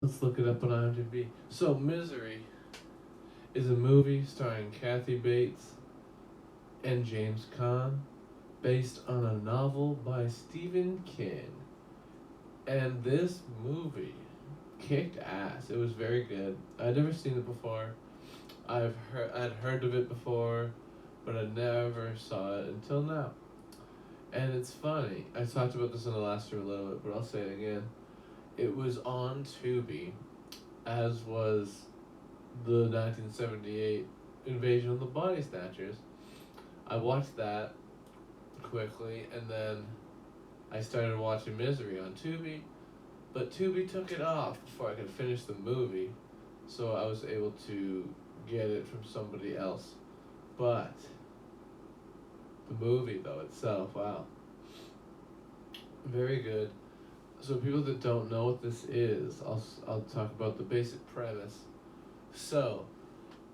Let's look it up on IMDb. So, Misery is a movie starring Kathy Bates and James Caan, based on a novel by Stephen King. And this movie kicked ass. It was very good. I'd never seen it before. I'd heard of it before, but I never saw it until now. And it's funny. I talked about this in the last year a little bit, but I'll say it again. It was on Tubi, as was the 1978 Invasion of the Body Snatchers. I watched that quickly, and then I started watching Misery on Tubi, but Tubi took it off before I could finish the movie, so I was able to get it from somebody else. But the movie, though, itself, wow. Very good. So people that don't know what this is, I'll talk about the basic premise. So,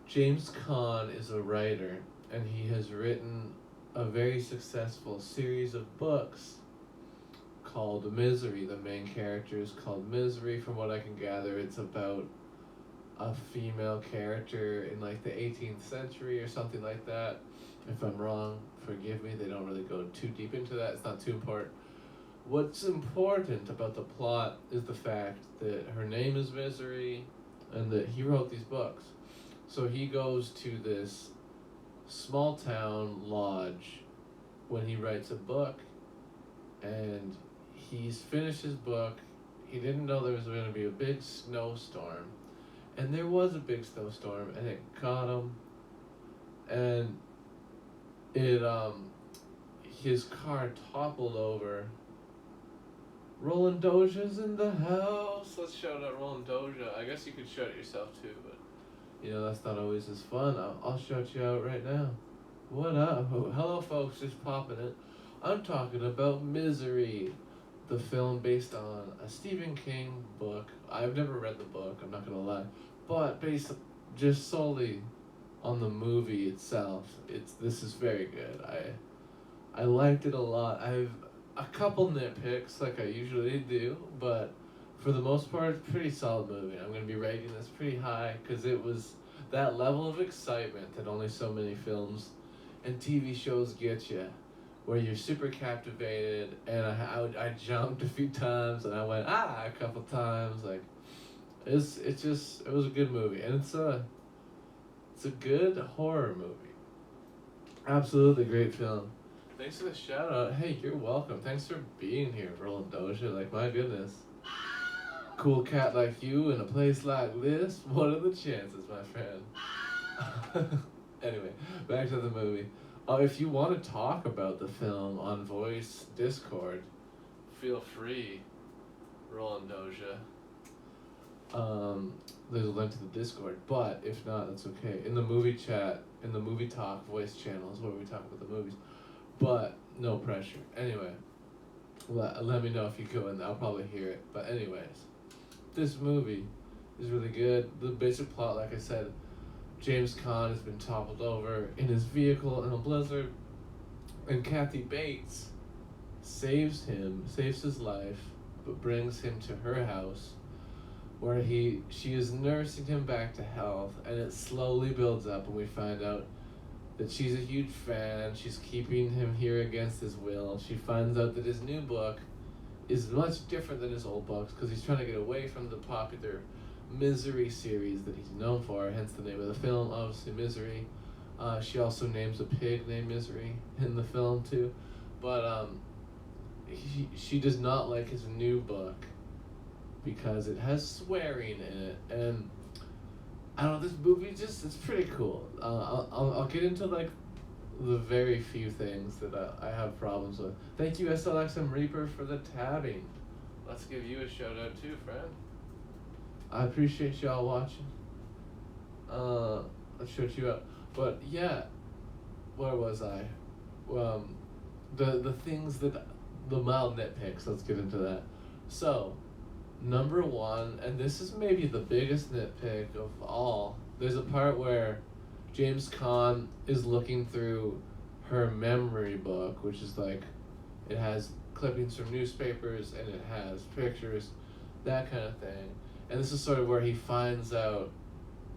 James Caan is a writer, and he has written a very successful series of books called Misery. The main character is called Misery. From what I can gather, it's about a female character in like the 18th century or something like that. If I'm wrong, forgive me. They don't really go too deep into that. It's not too important. What's important about the plot is the fact that her name is Misery and that he wrote these books. So he goes to this small town lodge when he writes a book, and he's finished his book. He didn't know there was going to be a big snowstorm, and there was a big snowstorm, and it caught him, and it his car toppled over. Rolendoja's in the house. Let's shout out Rolendoja. I guess you could shout it yourself too, but that's not always as fun. I'll shout you out right now. What up? Hello, folks. Just popping it. I'm talking about Misery, the film based on a Stephen King book. I've never read the book. I'm not gonna lie, but based just solely on the movie itself, this is very good. I liked it a lot. I've a couple nitpicks like I usually do, but for the most part, it's a pretty solid movie. I'm going to be rating this pretty high because it was that level of excitement that only so many films and TV shows get you, where you're super captivated, and I jumped a few times, and I went, a couple times, like, it was a good movie, and it's a good horror movie. Absolutely great film. Thanks for the shout out. Hey, you're welcome. Thanks for being here, Rolendoja. Like, my goodness. Cool cat like you in a place like this? What are the chances, my friend? Anyway, back to the movie. If you want to talk about the film on Voice Discord, feel free, Rolendoja. There's a link to the Discord, but if not, that's okay. In the movie chat, in the movie talk voice channel is where we talk about the movies. But no pressure. Anyway, let me know if you go in. I'll probably hear it. But anyways, this movie is really good. The basic plot, like I said, James Caan has been toppled over in his vehicle in a blizzard, and Kathy Bates saves his life, but brings him to her house, where she is nursing him back to health, and it slowly builds up, and we find out that she's a huge fan. She's keeping him here against his will. She finds out that his new book is much different than his old books because he's trying to get away from the popular Misery series that he's known for, hence the name of the film, obviously Misery. She also names a pig named Misery in the film too. But she does not like his new book because it has swearing in it, and I don't know, this movie it's pretty cool. I'll get into like the very few things that I have problems with. Thank you, SLXM Reaper, for the tabbing. Let's give you a shout out too, friend. I appreciate y'all watching. Let's shout you out. But yeah, where was I? The things that, the mild nitpicks, let's get into that. So, number one, and this is maybe the biggest nitpick of all, there's a part where James Caan is looking through her memory book, which is like, it has clippings from newspapers and it has pictures, that kind of thing. and this is sort of where he finds out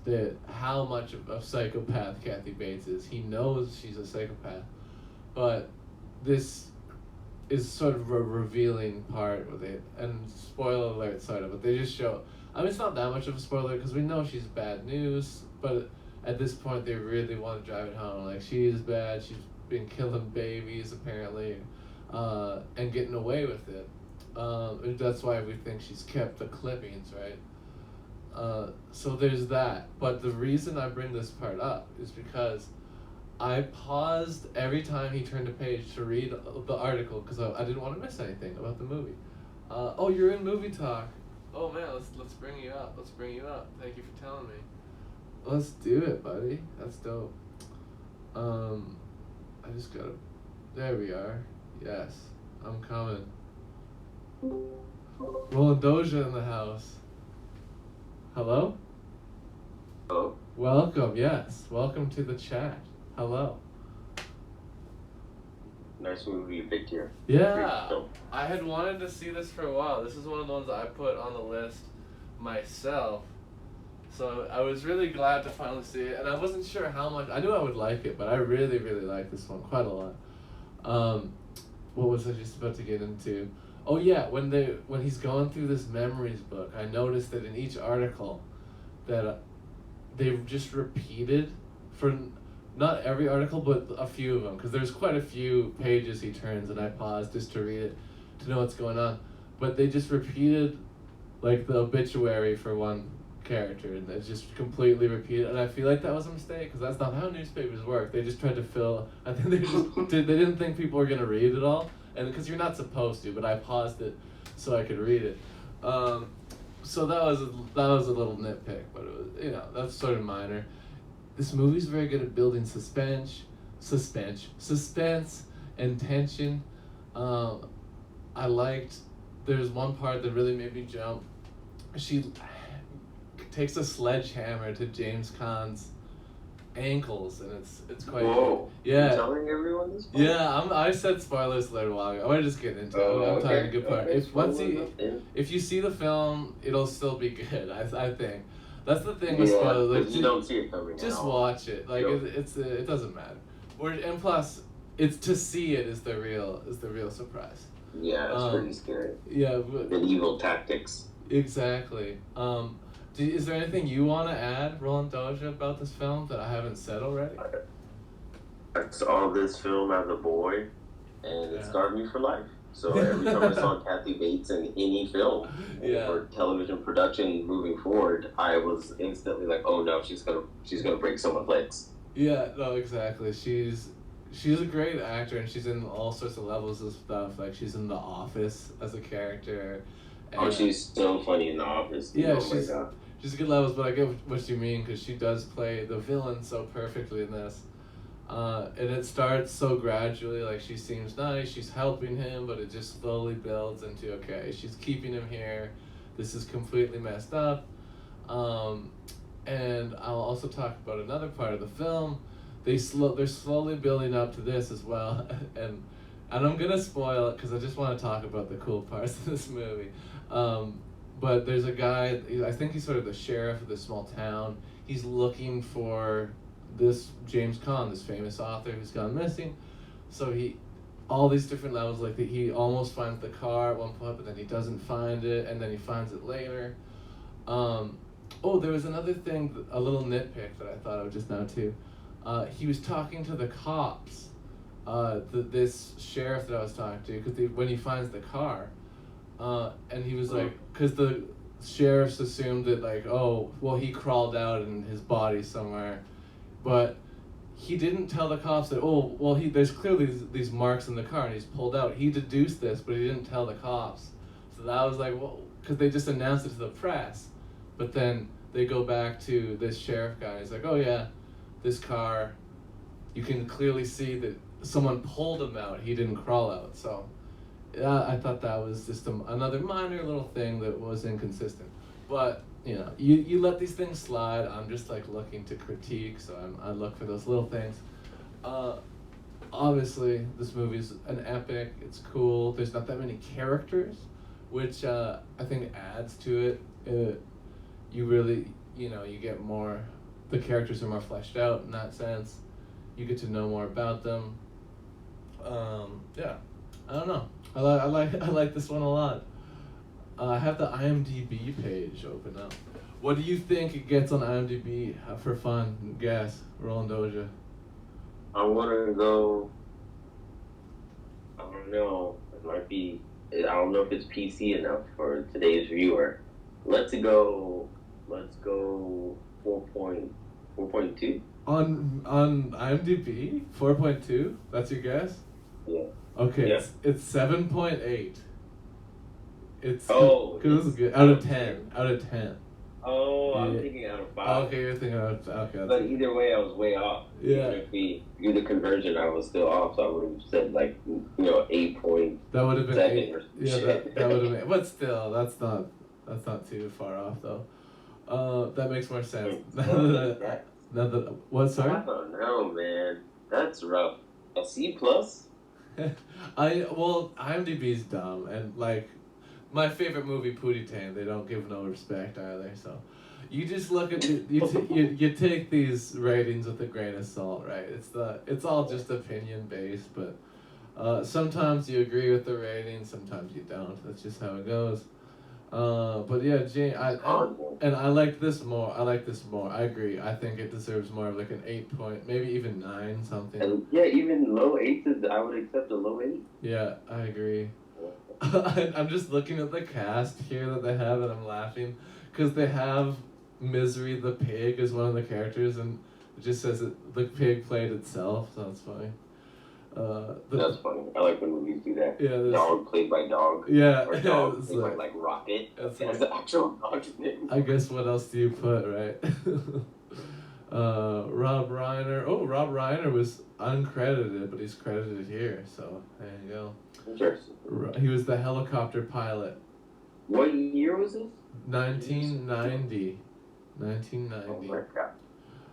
that how much of a psychopath Kathy Bates is. He knows she's a psychopath, but this is sort of a revealing part with it. And spoiler alert, sort of, but they just show. I mean, it's not that much of a spoiler because we know she's bad news, but at this point they really want to drive it home. Like, she is bad. She's been killing babies apparently, and getting away with it. That's why we think she's kept the clippings, right? So there's that. But the reason I bring this part up is because I paused every time he turned a page to read the article because I didn't want to miss anything about the movie. Oh, you're in movie talk. Oh man, let's bring you up. Let's bring you up. Thank you for telling me. Let's do it, buddy. That's dope. I just gotta. There we are. Yes, I'm coming. Rolendoja in the house. Hello? Hello? Welcome, yes. Welcome to the chat. Hello. Nice movie you picked here. Yeah. I had wanted to see this for a while. This is one of the ones that I put on the list myself. So I was really glad to finally see it. And I wasn't sure how much. I knew I would like it, but I really, really like this one quite a lot. What was I just about to get into? Oh yeah, when he's going through this memories book, I noticed that in each article that they've just repeated for not every article, but a few of them, because there's quite a few pages he turns, and I paused just to read it to know what's going on. But they just repeated like the obituary for one character, and it's just completely repeated. And I feel like that was a mistake because that's not how newspapers work. They just tried to fill. I think they just they didn't think people were gonna read it all, and because you're not supposed to. But I paused it so I could read it. So that was a little nitpick, but it was, that's sort of minor. This movie's very good at building suspense, and tension. I liked. There's one part that really made me jump. She takes a sledgehammer to James Caan's ankles, and it's quite. Whoa! Yeah. You're telling everyone this? Part? Yeah, I said spoilers later a while ago. I want to just get into it. I'm talking a good part. If you see the film, it'll still be good. I think. That's the thing with spoilers. Like, you don't see it coming. Just watch it. Like it doesn't matter. And plus, it's to see it is the real surprise. Yeah, it's pretty scary. Yeah. Medieval tactics. Exactly. Is there anything you want to add, Rolendoja, about this film that I haven't said already? I saw this film as a boy, and it scarred me for life. So every time I saw Kathy Bates in any film or television production moving forward, I was instantly like, "Oh no, she's gonna break someone's legs." Yeah, no, exactly. She's a great actor, and she's in all sorts of levels of stuff. Like she's in The Office as a character. And she's so funny in The Office. Yeah, she's good levels, but I get what you mean because she does play the villain so perfectly in this. And it starts so gradually, like she seems nice, she's helping him, but it just slowly builds into, okay, she's keeping him here, this is completely messed up. And I'll also talk about another part of the film. They're slowly building up to this as well, and I'm gonna spoil it because I just want to talk about the cool parts of this movie. But there's a guy, I think he's sort of the sheriff of this small town. He's looking for this James Caan, this famous author who's gone missing. So all these different levels, like he almost finds the car at one point, but then he doesn't find it, and then he finds it later. There was another thing, a little nitpick that I thought of just now too. He was talking to the cops, this sheriff that I was talking to, because when he finds the car, and he was like, because the sheriffs assumed that like, oh, well, he crawled out and his body's somewhere. But he didn't tell the cops that, oh, well, there's clearly these marks in the car and he's pulled out. He deduced this, but he didn't tell the cops. So that was like, well, because they just announced it to the press. But then they go back to this sheriff guy. He's like, oh, yeah, this car, you can clearly see that someone pulled him out. He didn't crawl out. So I thought that was just another minor little thing that was inconsistent. But you let these things slide. I'm just like looking to critique, so I look for those little things. Obviously, this movie's an epic. It's cool. There's not that many characters, which I think adds to it. you really, you get more. The characters are more fleshed out in that sense. You get to know more about them. Yeah, I don't know. I like this one a lot. I have the IMDb page open up. What do you think it gets on IMDb for fun? Guess, Rolendoja. I want to go. I don't know. It might be. I don't know if it's PC enough for today's viewer. Let's go. Let's go. 4.2. On IMDb, 4.2. That's your guess. Yeah. Okay, Yeah. it's 7.8. It's good. Out of 10. Out of 10. Oh, yeah. I'm thinking out of 5. Okay, you're thinking out of okay. But either way, I was way off. Yeah. Even if we do the conversion, I was still off. So I would have said 8 point. That would have been 8. Or Yeah, that would have been. But still, that's not too far off though. That makes more sense. What? Sorry. I don't know, man. That's rough. A C plus. IMDb's dumb, and like my favorite movie, Pootie Tang, they don't give no respect either. So you just look at you take these ratings with a grain of salt, right? It's all just opinion based, but sometimes you agree with the rating, sometimes you don't. That's just how it goes. But yeah, Jane, I like this more. I agree. I think it deserves more of like an 8 point, maybe even 9 something. And yeah, even low 8s, I would accept a low 8. Yeah, I agree. I'm just looking at the cast here that they have, and I'm laughing because they have Misery the pig as one of the characters, and it just says the pig played itself, so that's funny. That's funny. I like when movies do that. Yeah, dog played by dog. Yeah, or dog played by Rocket. That's the actual dog's name. I guess what else do you put, right? Rob Reiner. Oh, Rob Reiner was uncredited, but he's credited here, so there you go. Interesting. He was the helicopter pilot. What year was this? 1990. 1990. Oh my God.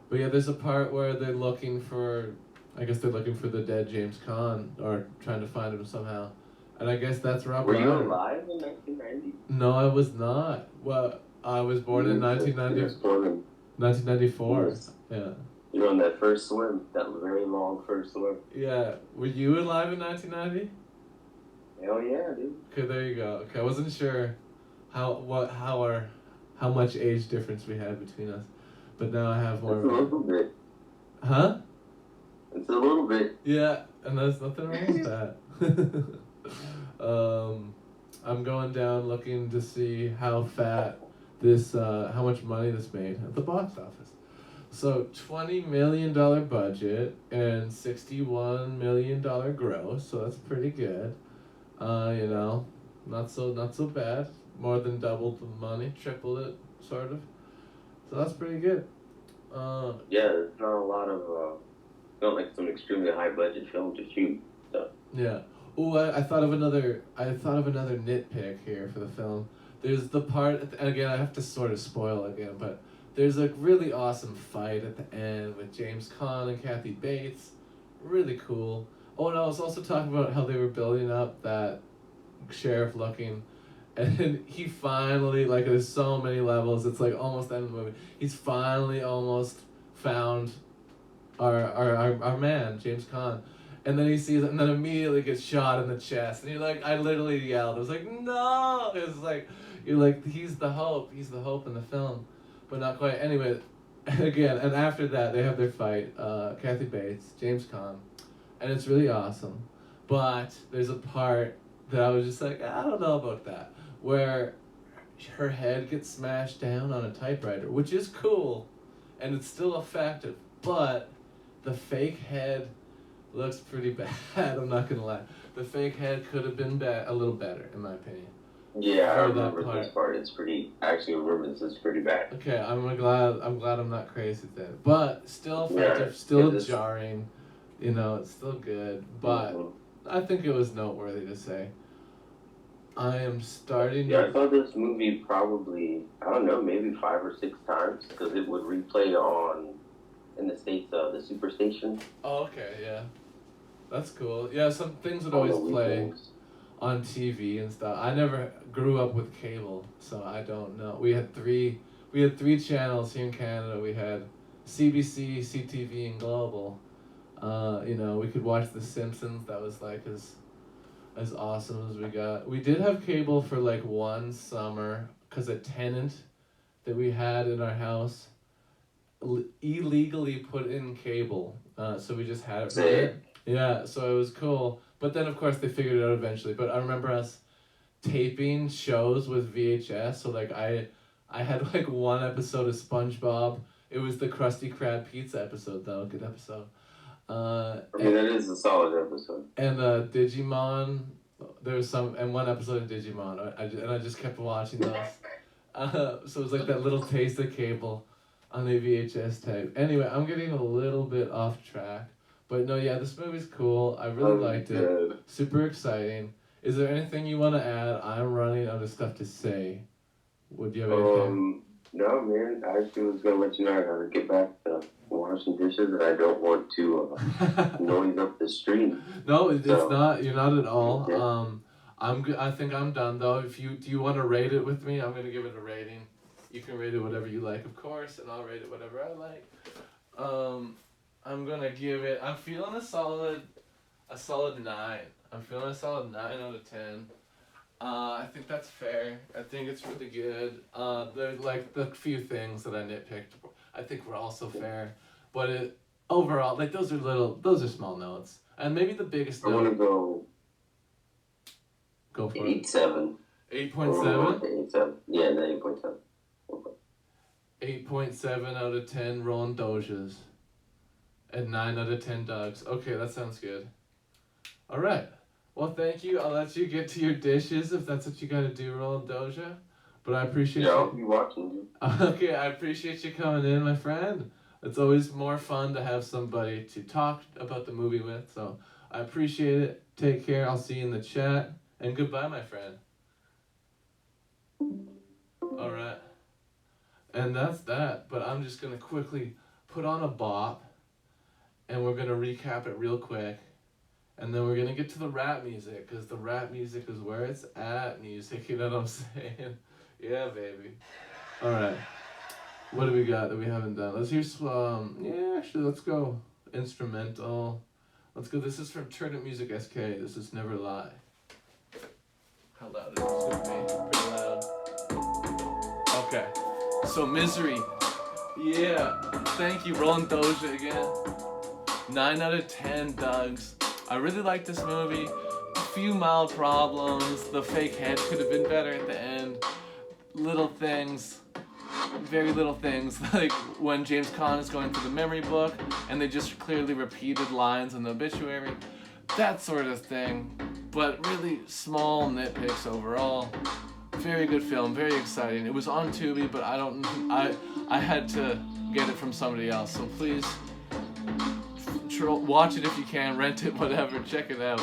But yeah, there's a part where they're looking for the dead James Caan, or trying to find him somehow. And I guess that's Rob Reiner. Were you alive in 1990? No, I was not. Well, I was born in 1994. Yes. Yeah. You were on that first swim, that very long first swim. Yeah. Were you alive in 1990? Hell yeah, dude. Okay, there you go. Okay, I wasn't sure how much age difference we had between us, but now I have more. It's a little bit. Huh? It's a little bit. Yeah, and there's nothing wrong with that. I'm going down looking to see how much money this made at the box office. So $20 million budget and $61 million gross, so that's pretty good. Not so bad. More than doubled the money, tripled it, sort of. So that's pretty good. Yeah, there's not a lot of not like some extremely high budget film to shoot. So. Yeah. Oh, I thought of another nitpick here for the film. There's the part, and again, I have to sort of spoil again, but there's a really awesome fight at the end with James Caan and Kathy Bates. Really cool. Oh, and I was also talking about how they were building up that sheriff looking, and he finally, like, there's so many levels, it's like almost the end of the movie. He's finally almost found our man, James Caan. And then he sees it, and then immediately gets shot in the chest. And you're like, I literally yelled. I was like, no! It was like, you're like, he's the hope in the film. But not quite. Anyway, again, and after that, they have their fight. Kathy Bates, James Caan. And it's really awesome. But there's a part that I was just like, I don't know about that. Where her head gets smashed down on a typewriter, which is cool. And it's still effective. But the fake head looks pretty bad. I'm not gonna lie. The fake head could have been a little better, in my opinion. Yeah, I remember this part. It's pretty. Actually, remember this is pretty bad. Okay, I'm glad I'm not crazy then. But still effective, still jarring. It's still good. But I think it was noteworthy to say. I am starting. Yeah, I saw this movie probably, I don't know, maybe 5 or 6 times because it would replay in the States, the Superstation. Oh, okay, yeah. That's cool. Yeah, some things would always play on TV and stuff. I never grew up with cable, so I don't know. We had we had 3 channels here in Canada. We had CBC, CTV, and Global. You know, we could watch The Simpsons. That was like as awesome as we got. We did have cable for like one summer because a tenant that we had in our house illegally put in cable. So we just had it for it. Yeah, so it was cool. But then of course they figured it out eventually. But I remember us taping shows with VHS. So like I had like one episode of SpongeBob. It was the Krusty Krab pizza episode though. Good episode. I mean, that is a solid episode. And Digimon, there was one episode of Digimon, I just kept watching those. So it was like that little taste of cable on the VHS tape. Anyway, I'm getting a little bit off track, but no, yeah, this movie's cool. I really liked it. Super exciting. Is there anything you want to add? I'm running out of stuff to say. Would you have anything? No, man. I actually was gonna let you know I gotta get back to washing dishes, and I don't want to noise up the stream. No, it's not. You're not at all. Yeah. I think I'm done though. Do you want to rate it with me? I'm gonna give it a rating. You can rate it whatever you like, of course, and I'll rate it whatever I like. I'm gonna give it. I'm feeling a solid 9. I'm feeling a solid 9 out of 10. I think that's fair. I think it's really good. There's like the few things that I nitpicked, I think were also fair, but overall, like those are small notes, and maybe the biggest note. I want to go for 8.7. 8.7. 8.7. Yeah, 8.7. 8.7 out of 10 Rolendojas, and 9 out of 10 Doug's. Okay, that sounds good. All right. Well, thank you. I'll let you get to your dishes if that's what you got to do, Rolendoja. But I appreciate you. Yeah, I'll be watching you. Okay, I appreciate you coming in, my friend. It's always more fun to have somebody to talk about the movie with. So I appreciate it. Take care. I'll see you in the chat. And goodbye, my friend. All right. And that's that. But I'm just going to quickly put on a bop. And we're going to recap it real quick. And then we're going to get to the rap music, because the rap music is where it's at music, you know what I'm saying? Yeah, baby. Alright. What do we got that we haven't done? Let's hear some, actually, let's go instrumental. Let's go, this is from Turnip Music SK. This is Never Lie. How loud is this going to be? Pretty loud. Okay. So, Misery. Yeah. Thank you, Rolendoja again. 9 out of 10, Dougs. I really like this movie. A few mild problems. The fake head could have been better at the end. Little things. Very little things. Like when James Caan is going through the memory book and they just clearly repeated lines in the obituary. That sort of thing. But really small nitpicks overall. Very good film. Very exciting. It was on Tubi, but I had to get it from somebody else. So please watch it if you can, rent it, whatever, check it out.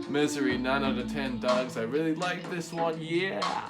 Misery, 9 out of 10 Dougs. I really like this one, yeah!